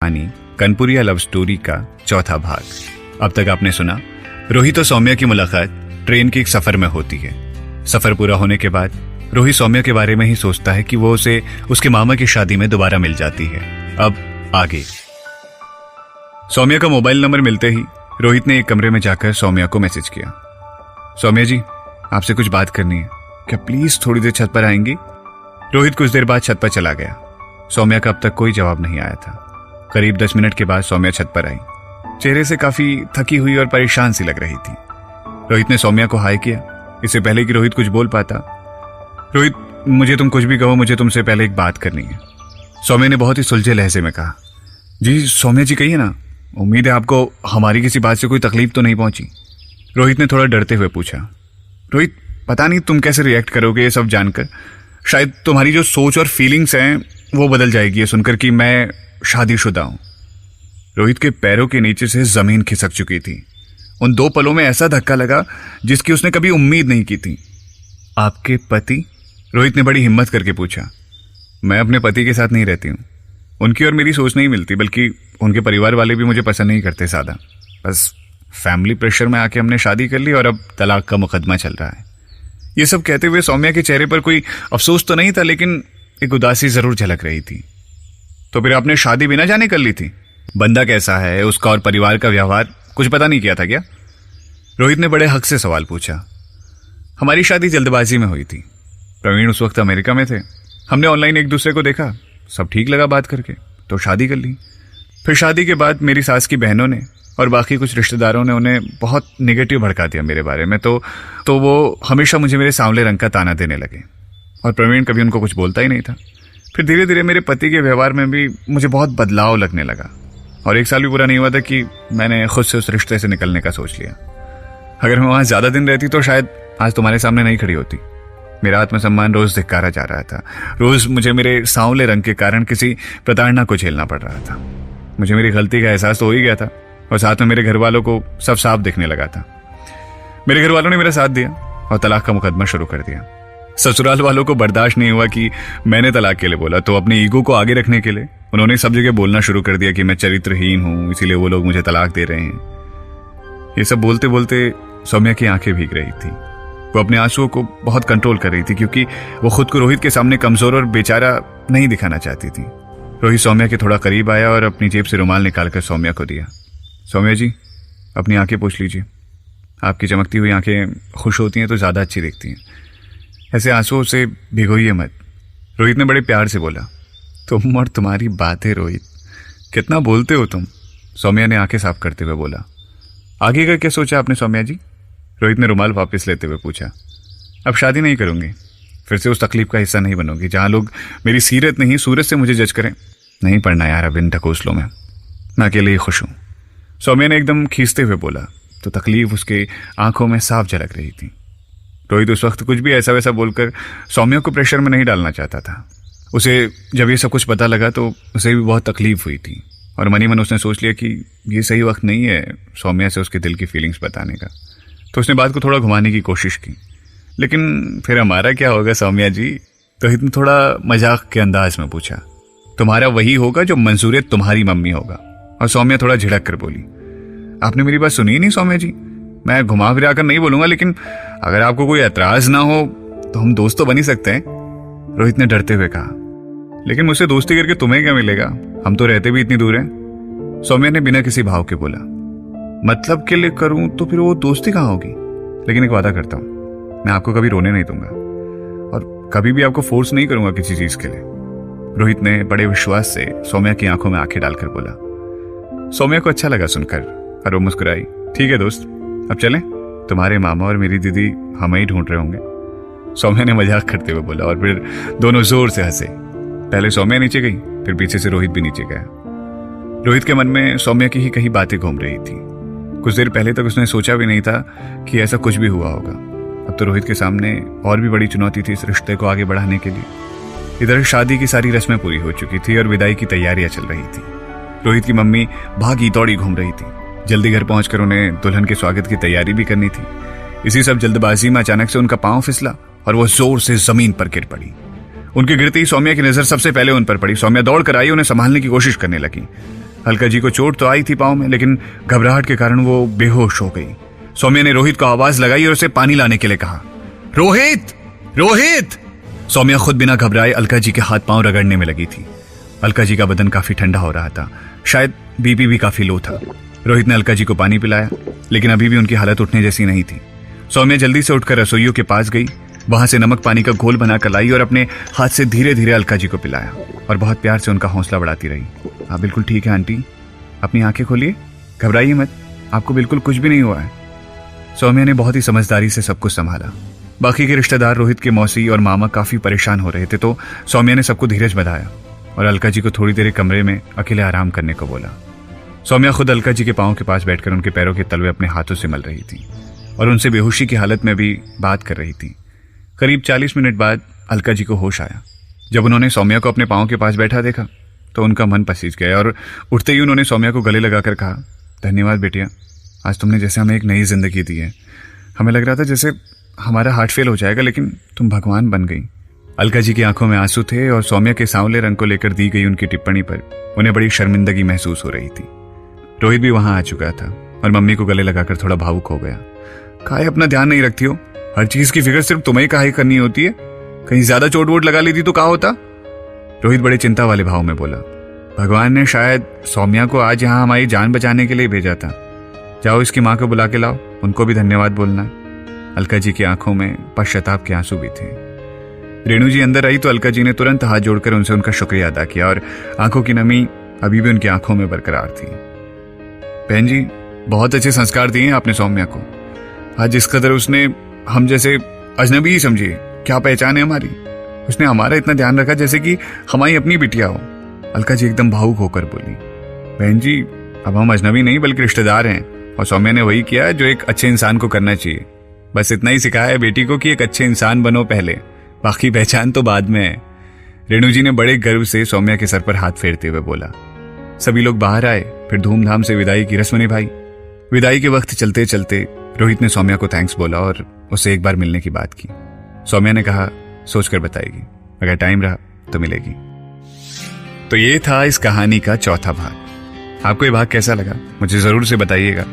कहानी कनपुरिया love story का चौथा भाग। अब तक आपने सुना रोहित और सौम्या की मुलाकात ट्रेन के एक सफर में होती है। सफर पूरा होने के बाद रोहित सौम्या के बारे में ही सोचता है कि वो उसे उसके मामा की शादी में दोबारा मिल जाती है। अब आगे। सौम्या का मोबाइल नंबर मिलते ही रोहित ने एक कमरे में जाकर सौम्या को मैसेज किया। सौम्या जी, आपसे कुछ बात करनी है, क्या प्लीज थोड़ी देर छत पर आएंगी? रोहित कुछ देर बाद छत पर चला गया। सौम्या का अब तक कोई जवाब नहीं आया था। करीब 10 मिनट के बाद सौम्या छत पर आई। चेहरे से काफी थकी हुई और परेशान सी लग रही थी। रोहित ने सौम्या को हाय किया, इससे पहले कि रोहित कुछ बोल पाता। रोहित, मुझे तुम कुछ भी कहो, मुझे तुमसे पहले एक बात करनी है, सौम्या ने बहुत ही सुलझे लहजे में कहा। जी सौम्या जी, कहिए ना, उम्मीद है आपको हमारी किसी बात से कोई तकलीफ तो नहीं पहुंची? रोहित ने थोड़ा डरते हुए पूछा। रोहित, पता नहीं तुम कैसे रिएक्ट करोगे ये सब जानकर। शायद तुम्हारी जो सोच और फीलिंग्स हैं वो बदल जाएगी ये सुनकर कि मैं शादीशुदा हूं। रोहित के पैरों के नीचे से जमीन खिसक चुकी थी। उन 2 पलों में ऐसा धक्का लगा जिसकी उसने कभी उम्मीद नहीं की थी। आपके पति? रोहित ने बड़ी हिम्मत करके पूछा। मैं अपने पति के साथ नहीं रहती हूँ। उनकी और मेरी सोच नहीं मिलती, बल्कि उनके परिवार वाले भी मुझे पसंद नहीं करते। सादा बस फैमिली प्रेशर में आके हमने शादी कर ली और अब तलाक का मुकदमा चल रहा है। ये सब कहते हुए सौम्या के चेहरे पर कोई अफसोस तो नहीं था, लेकिन एक उदासी जरूर झलक रही थी। तो फिर आपने शादी बिना जाने कर ली थी? बंदा कैसा है, उसका और परिवार का व्यवहार कुछ पता नहीं किया था क्या? रोहित ने बड़े हक से सवाल पूछा। हमारी शादी जल्दबाजी में हुई थी। प्रवीण उस वक्त अमेरिका में थे। हमने ऑनलाइन एक दूसरे को देखा, सब ठीक लगा बात करके, तो शादी कर ली। फिर शादी के बाद मेरी सास की बहनों ने और बाकी कुछ रिश्तेदारों ने उन्हें बहुत नेगेटिव भड़का दिया मेरे बारे में। तो वो हमेशा मुझे मेरे सांवले रंग का ताना देने लगे और प्रवीण कभी उनको कुछ बोलता ही नहीं था। फिर धीरे धीरे मेरे पति के व्यवहार में भी मुझे बहुत बदलाव लगने लगा और 1 साल भी पूरा नहीं हुआ था कि मैंने खुद से उस रिश्ते से निकलने का सोच लिया। अगर मैं वहां ज्यादा दिन रहती तो शायद आज तुम्हारे सामने नहीं खड़ी होती। मेरा आत्मसम्मान रोज धिक्कारा जा रहा था। रोज मुझे मेरे सांवले रंग के कारण किसी प्रताड़ना को झेलना पड़ रहा था। मुझे मेरी गलती का एहसास तो हो ही गया था और साथ में मेरे घर वालों को सब साफ दिखने लगा था। मेरे घर वालों ने मेरा साथ दिया और तलाक का मुकदमा शुरू कर दिया। ससुराल वालों को बर्दाश्त नहीं हुआ कि मैंने तलाक के लिए बोला, तो अपने ईगो को आगे रखने के लिए उन्होंने सब जगह बोलना शुरू कर दिया कि मैं चरित्रहीन हूं, इसीलिए वो लोग मुझे तलाक दे रहे हैं। ये सब बोलते बोलते सौम्या की आंखें भीग रही थी। वो अपने आंसुओं को बहुत कंट्रोल कर रही थी क्योंकि वो खुद को रोहित के सामने कमजोर और बेचारा नहीं दिखाना चाहती थी। रोहित सौम्या के थोड़ा करीब आया और अपनी जेब से रुमाल निकालकर सौम्या को दिया। सौम्या जी, अपनी आंखें पोंछ लीजिए। आपकी चमकती हुई आंखें खुश होती हैं तो ज्यादा अच्छी दिखती हैं। ऐसे आंसुओं से भिगोइए मत। रोहित ने बड़े प्यार से बोला। तुम और तुम्हारी बातें रोहित, कितना बोलते हो तुम, सौम्या ने आंखें साफ करते हुए बोला। आगे का क्या सोचा आपने सौम्या जी? रोहित ने रुमाल वापस लेते हुए पूछा। अब शादी नहीं करूंगी, फिर से उस तकलीफ का हिस्सा नहीं बनूंगी जहां लोग मेरी सीरत नहीं सूरत से मुझे जज करें। नहीं पढ़ना यार अब इन ढकोसलों में, मैं अकेले ही खुश हूं, सौम्या ने एकदम खींचते हुए बोला। तो तकलीफ उसके आंखों में साफ झलक रही थी। रोहित उस वक्त कुछ भी ऐसा वैसा बोलकर सौम्या को प्रेशर में नहीं डालना चाहता था। उसे जब ये सब कुछ पता लगा तो उसे भी बहुत तकलीफ हुई थी और मनी मन उसने सोच लिया कि ये सही वक्त नहीं है सौम्या से उसके दिल की फीलिंग्स बताने का। तो उसने बात को थोड़ा घुमाने की कोशिश की। लेकिन फिर हमारा क्या होगा सौम्या जी? रोहित ने थोड़ा मजाक के अंदाज में पूछा। तुम्हारा वही होगा जो मंजूर तुम्हारी मम्मी होगा। और सौम्या थोड़ा झिड़क कर बोली। आपने मेरी बात सुनी ही नहीं सौम्या जी। मैं घुमा फिरा कर नहीं बोलूंगा, लेकिन अगर आपको कोई एतराज ना हो तो हम दोस्त तो बन ही सकते हैं, रोहित ने डरते हुए कहा। लेकिन मुझसे दोस्ती करके तुम्हें क्या मिलेगा, हम तो रहते भी इतनी दूर हैं, सौम्या ने बिना किसी भाव के बोला। मतलब के लिए करूं तो फिर वो दोस्ती कहाँ होगी? लेकिन एक वादा करता हूं, मैं आपको कभी रोने नहीं दूंगा और कभी भी आपको फोर्स नहीं करूंगा किसी चीज के लिए, रोहित ने बड़े विश्वास से सौम्या की आंखों में आंखें डालकर बोला। सौम्या को अच्छा लगा सुनकर और वो मुस्कुराई। ठीक है दोस्त, अब चलें, तुम्हारे मामा और मेरी दीदी हमें ही ढूंढ रहे होंगे, सौम्या ने मजाक करते हुए बोला। और फिर दोनों जोर से हंसे। पहले सौम्या नीचे गई, फिर पीछे से रोहित भी नीचे गया। रोहित के मन में सौम्या की ही कई बातें घूम रही थी। कुछ देर पहले तक उसने सोचा भी नहीं था कि ऐसा कुछ भी हुआ होगा। अब तो रोहित के सामने और भी बड़ी चुनौती थी इस रिश्ते को आगे बढ़ाने के लिए। इधर शादी की सारी रस्में पूरी हो चुकी थी और विदाई की तैयारियां चल रही थी। रोहित की मम्मी भागी दौड़ी घूम रही थी। जल्दी घर पहुंचकर उन्हें दुल्हन के स्वागत की तैयारी भी करनी थी। इसी सब जल्दबाजी में अचानक से उनका पांव फिसला और वो जोर से जमीन पर गिर पड़ी। उनके गिरते ही सौम्या की नजर सबसे पहले उन पर पड़ी। सौम्या दौड़ कर आई, उन्हें संभालने की कोशिश करने लगी। अलका जी को चोट तो आई थी पाँव में, लेकिन घबराहट के कारण वो बेहोश हो गई। सौम्या ने रोहित को आवाज लगाई और उसे पानी लाने के लिए कहा। रोहित, रोहित! सौम्या खुद बिना घबराए अलका जी के हाथ पांव रगड़ने में लगी थी। अलका जी का बदन काफी ठंडा हो रहा था, शायद बीपी भी काफी लो था। रोहित ने अलका जी को पानी पिलाया, लेकिन अभी भी उनकी हालत उठने जैसी नहीं थी। सौम्या जल्दी से उठकर रसोइयों के पास गई, वहां से नमक पानी का घोल बनाकर लाई और अपने हाथ से धीरे धीरे अलका जी को पिलाया और बहुत प्यार से उनका हौसला बढ़ाती रही। आप बिल्कुल ठीक है आंटी, अपनी आंखें खोलिए, घबराइए मत, आपको बिल्कुल कुछ भी नहीं हुआ है। सौम्या ने बहुत ही समझदारी से सब कुछ संभाला। बाकी के रिश्तेदार रोहित के मौसी और मामा काफी परेशान हो रहे थे, तो सौम्या ने सबको धीरज बधाया और अलका जी को थोड़ी देर कमरे में अकेले आराम करने को बोला। सौम्या खुद अलका जी के पांव के पास बैठकर उनके पैरों के तलवे अपने हाथों से मल रही थी और उनसे बेहोशी की हालत में भी बात कर रही थी। करीब 40 मिनट बाद अलका जी को होश आया। जब उन्होंने सौम्या को अपने पांव के पास बैठा देखा तो उनका मन पसीज गया और उठते ही उन्होंने सौम्या को गले लगाकर कहा, धन्यवाद बेटिया, आज तुमने जैसे हमें एक नई जिंदगी दी है। हमें लग रहा था जैसे हमारा हार्ट फेल हो जाएगा, लेकिन तुम भगवान बन गई। अलका जी की आंखों में आंसू थे और सौम्या के सांवले रंग को लेकर दी गई उनकी टिप्पणी पर उन्हें बड़ी शर्मिंदगी महसूस हो रही थी। रोहित भी वहां आ चुका था और मम्मी को गले लगाकर थोड़ा भावुक हो गया। काहे अपना ध्यान नहीं रखती हो? हर चीज की फिक्र सिर्फ तुम्हें काहे करनी होती है? कहीं ज्यादा चोट वोट लगा लेती तो क्या होता? रोहित बड़े चिंता वाले भाव में बोला, भगवान ने शायद सौम्या को आज यहाँ हमारी जान बचाने के लिए भेजा था। जाओ इसकी माँ को बुला के लाओ, उनको भी धन्यवाद बोलना। अलका जी की आंखों में पश्चाताप के आंसू भी थे। रेणु जी अंदर आई तो अलका जी ने तुरंत हाथ जोड़कर उनसे उनका शुक्रिया अदा किया और आंखों की नमी अभी भी उनकी आंखों में बरकरार थी। बहन जी, बहुत अच्छे संस्कार दिए आपने सौम्या को। आज जिस कदर उसने हम जैसे अजनबी ही समझिए, क्या पहचान है हमारी। उसने हमारा इतना ध्यान रखा जैसे कि हमारी अपनी बिटिया हो। अलका जी एकदम भावुक होकर बोली, बहन जी अब हम अजनबी नहीं बल्कि रिश्तेदार हैं और सौम्या ने वही किया जो एक अच्छे इंसान को करना चाहिए। बस इतना ही सिखाया है बेटी को कि एक अच्छे इंसान बनो पहले, बाकी पहचान तो बाद में है। रेणु जी ने बड़े गर्व से सौम्या के सर पर हाथ फेरते हुए बोला। सभी लोग बाहर आए, फिर धूमधाम से विदाई की रस्म निभाई। विदाई के वक्त चलते चलते रोहित ने सौम्या को थैंक्स बोला और उससे एक बार मिलने की बात की। सौम्या ने कहा सोचकर बताएगी, अगर टाइम रहा तो मिलेगी। तो ये था इस कहानी का चौथा भाग। आपको ये भाग कैसा लगा मुझे जरूर से बताइएगा।